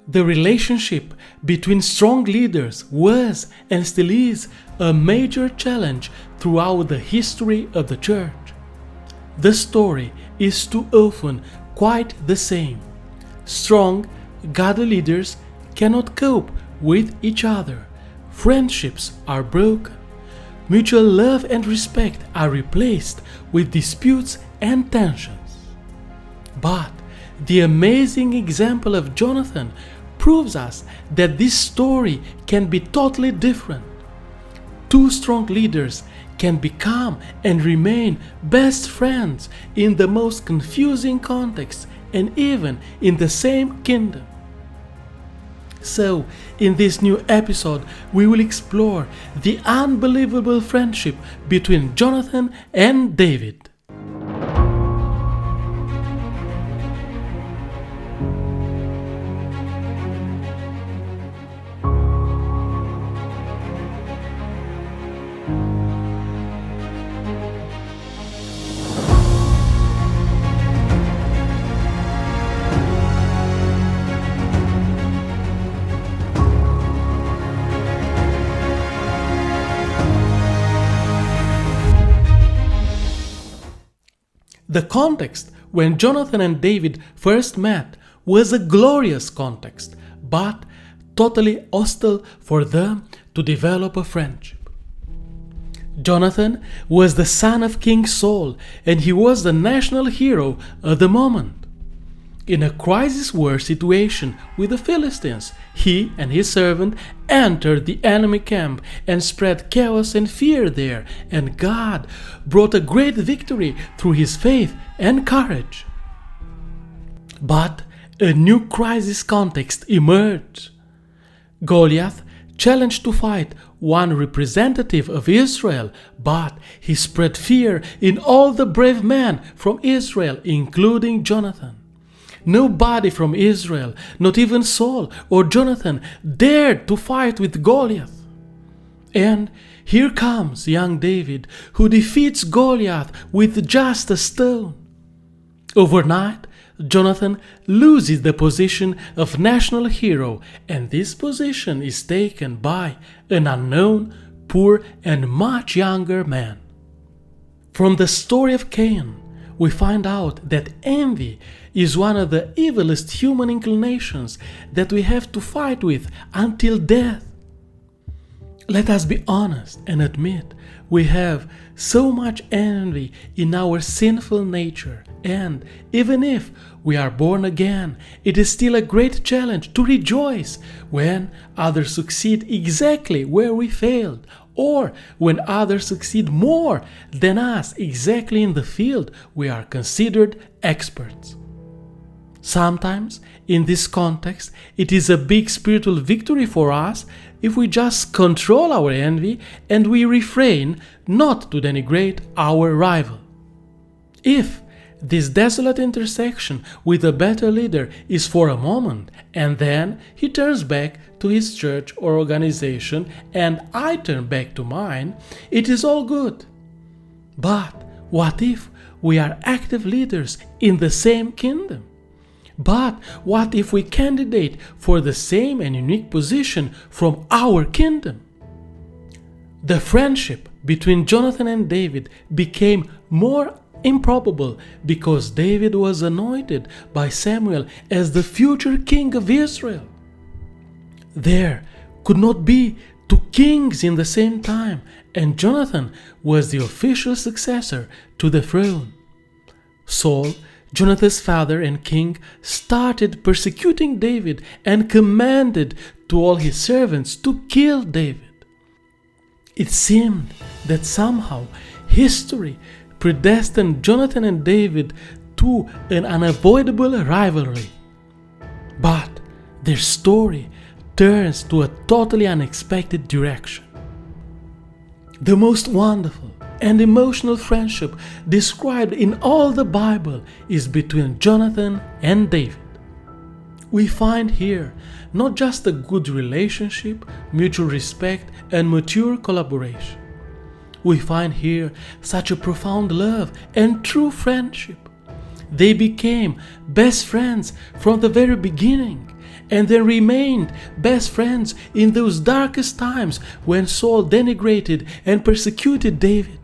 The relationship between strong leaders was and still is a major challenge throughout the history of the church. The story is too often quite the same. Strong, godly leaders cannot cope with each other. Friendships are broken. Mutual love and respect are replaced with disputes and tensions. But the amazing example of Jonathan proves us that this story can be totally different. Two strong leaders can become and remain best friends in the most confusing contexts and even in the same kingdom. So, in this new episode, we will explore the unbelievable friendship between Jonathan and David. The context when Jonathan and David first met was a glorious context, but totally hostile for them to develop a friendship. Jonathan was the son of King Saul, and he was the national hero of the moment. In a crisis war situation with the Philistines, he and his servant entered the enemy camp and spread chaos and fear there, and God brought a great victory through his faith and courage. But a new crisis context emerged. Goliath challenged to fight one representative of Israel, but he spread fear in all the brave men from Israel, including Jonathan. Nobody from Israel, not even Saul or Jonathan, dared to fight with Goliath. And here comes young David, who defeats Goliath with just a stone. Overnight, Jonathan loses the position of national hero, and this position is taken by an unknown, poor, and much younger man. From the story of Cain, we find out that envy is one of the evilest human inclinations that we have to fight with until death. Let us be honest and admit we have so much envy in our sinful nature, and even if we are born again, it is still a great challenge to rejoice when others succeed exactly where we failed, or when others succeed more than us exactly in the field we are considered experts. Sometimes, in this context, it is a big spiritual victory for us if we just control our envy and we refrain not to denigrate our rival. If this desolate intersection with a better leader is for a moment, and then he turns back to his church or organization and I turn back to mine, it is all good. But what if we are active leaders in the same kingdom? But what if we candidate for the same and unique position from our kingdom? The friendship between Jonathan and David became more improbable because David was anointed by Samuel as the future king of Israel. There could not be two kings in the same time, and Jonathan was the official successor to the throne. Saul, Jonathan's father and king, started persecuting David and commanded to all his servants to kill David. It seemed that somehow history predestined Jonathan and David to an unavoidable rivalry. But their story turns to a totally unexpected direction. The most wonderful and emotional friendship described in all the Bible is between Jonathan and David. We find here not just a good relationship, mutual respect, and mature collaboration. We find here such a profound love and true friendship. They became best friends from the very beginning, and then remained best friends in those darkest times when Saul denigrated and persecuted David.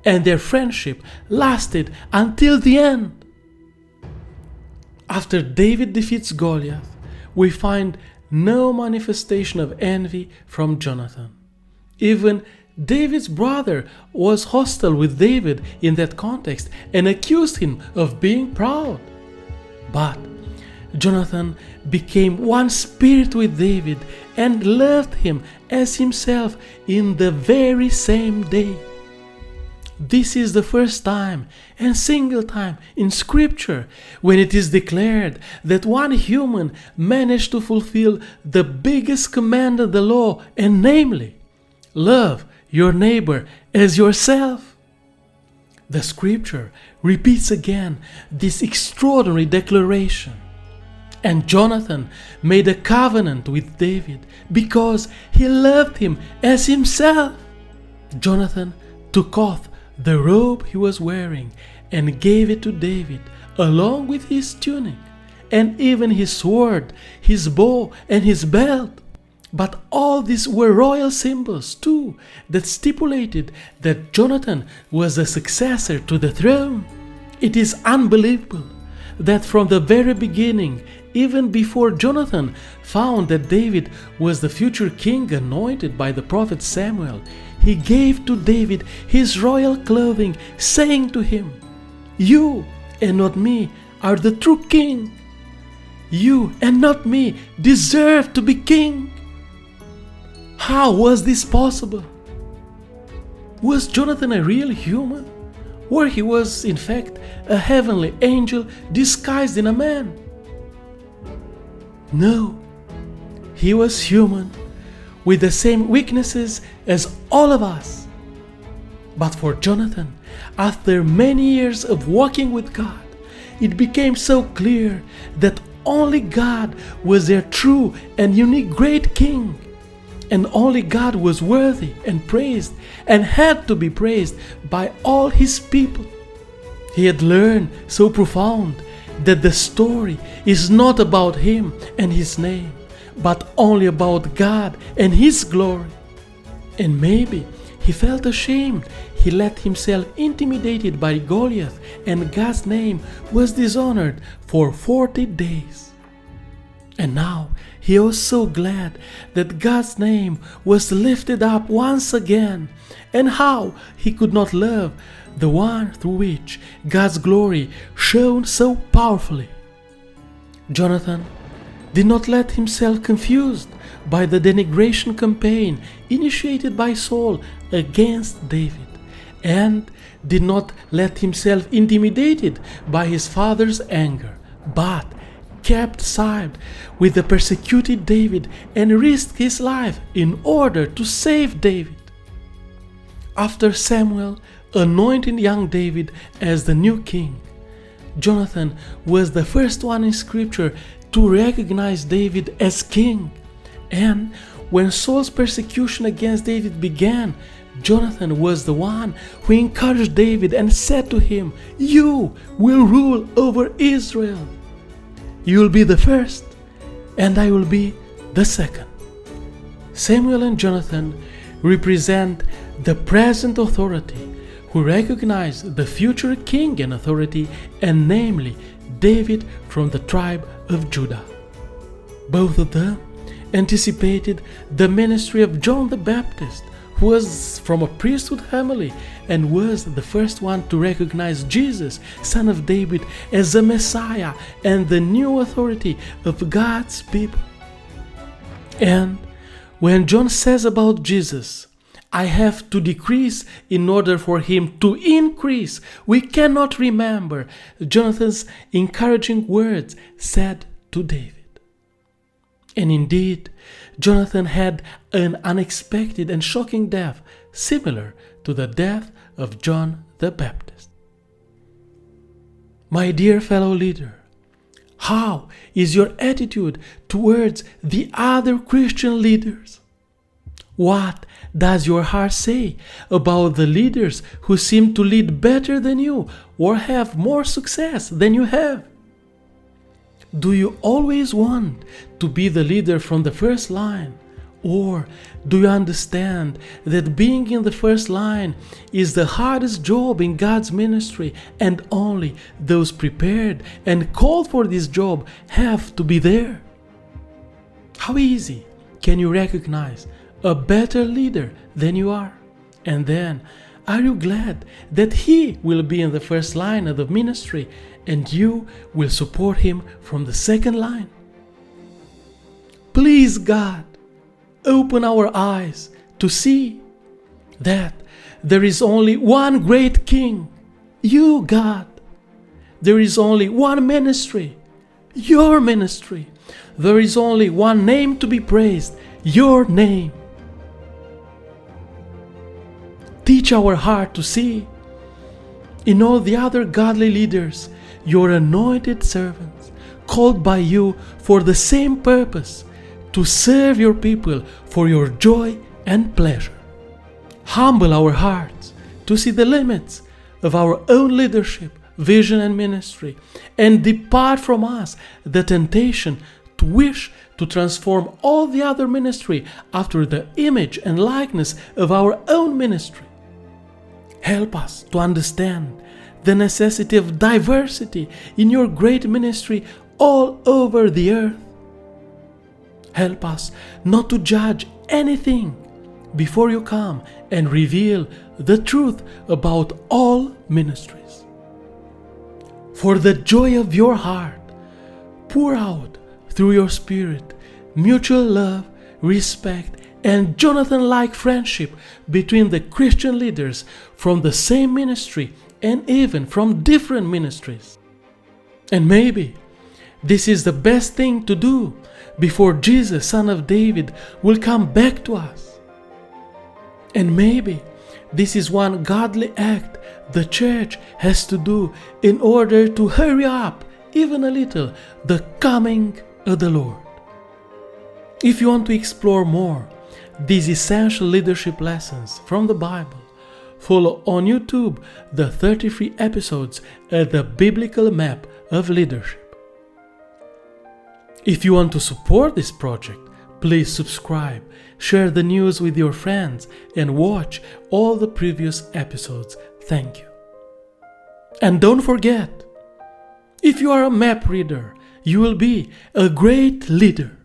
And their friendship lasted until the end. After David defeats Goliath, we find no manifestation of envy from Jonathan. Even David's brother was hostile with David in that context and accused him of being proud. But Jonathan became one spirit with David and loved him as himself in the very same day. This is the first time and single time in Scripture when it is declared that one human managed to fulfill the biggest command of the law, and namely, love your neighbor as yourself. The Scripture repeats again this extraordinary declaration. And Jonathan made a covenant with David because he loved him as himself. Jonathan took off the robe he was wearing and gave it to David along with his tunic and even his sword, his bow and his belt. But all these were royal symbols too that stipulated that Jonathan was the successor to the throne. It is unbelievable that from the very beginning, even before Jonathan found that David was the future king anointed by the prophet Samuel, he gave to David his royal clothing, saying to him, "You and not me are the true king. You and not me deserve to be king." How was this possible? Was Jonathan a real human? Or he was, in fact, a heavenly angel disguised in a man? No, he was human, with the same weaknesses as all of us. But for Jonathan, after many years of walking with God, it became so clear that only God was their true and unique great king, and only God was worthy and praised and had to be praised by all his people. He had learned so profound that the story is not about him and his name, but only about God and his glory. And maybe he felt ashamed he let himself intimidated by Goliath, and God's name was dishonored for 40 days. And now he was so glad that God's name was lifted up once again, and how he could not love the one through which God's glory shone so powerfully. Jonathan did not let himself confused by the denigration campaign initiated by Saul against David, and did not let himself intimidated by his father's anger, but kept side with the persecuted David and risked his life in order to save David. After Samuel anointed young David as the new king, Jonathan was the first one in Scripture to recognize David as king. And when Saul's persecution against David began, Jonathan was the one who encouraged David and said to him, "You will rule over Israel. You will be the first, and I will be the second." Samuel and Jonathan represent the present authority who recognize the future king and authority, and namely David from the tribe of Judah. Both of them anticipated the ministry of John the Baptist, who was from a priesthood family and was the first one to recognize Jesus, son of David, as the Messiah and the new authority of God's people. And when John says about Jesus, "I have to decrease in order for him to increase," we cannot remember Jonathan's encouraging words said to David. And indeed, Jonathan had an unexpected and shocking death, similar to the death of John the Baptist. My dear fellow leader, how is your attitude towards the other Christian leaders? What does your heart say about the leaders who seem to lead better than you or have more success than you have? Do you always want to be the leader from the first line? Or do you understand that being in the first line is the hardest job in God's ministry, and only those prepared and called for this job have to be there? How easy can you recognize a better leader than you are? And then, are you glad that he will be in the first line of the ministry and you will support him from the second line? Please, God, open our eyes to see that there is only one great King, you, God. There is only one ministry, your ministry. There is only one name to be praised, your name. Teach our heart to see in all the other godly leaders, your anointed servants, called by you for the same purpose, to serve your people for your joy and pleasure. Humble our hearts to see the limits of our own leadership, vision and ministry, and depart from us the temptation to wish to transform all the other ministry after the image and likeness of our own ministry. Help us to understand the necessity of diversity in your great ministry all over the earth. Help us not to judge anything before you come and reveal the truth about all ministries. For the joy of your heart, pour out through your Spirit mutual love, respect, and Jonathan-like friendship between the Christian leaders from the same ministry and even from different ministries. And maybe this is the best thing to do before Jesus, Son of David, will come back to us. And maybe this is one godly act the church has to do in order to hurry up even a little the coming of the Lord. If you want to explore more these essential leadership lessons from the Bible, follow on YouTube the 33 episodes at the Biblical Map of Leadership. If you want to support this project, please subscribe, share the news with your friends, and watch all the previous episodes. Thank you. And don't forget, if you are a map reader, you will be a great leader.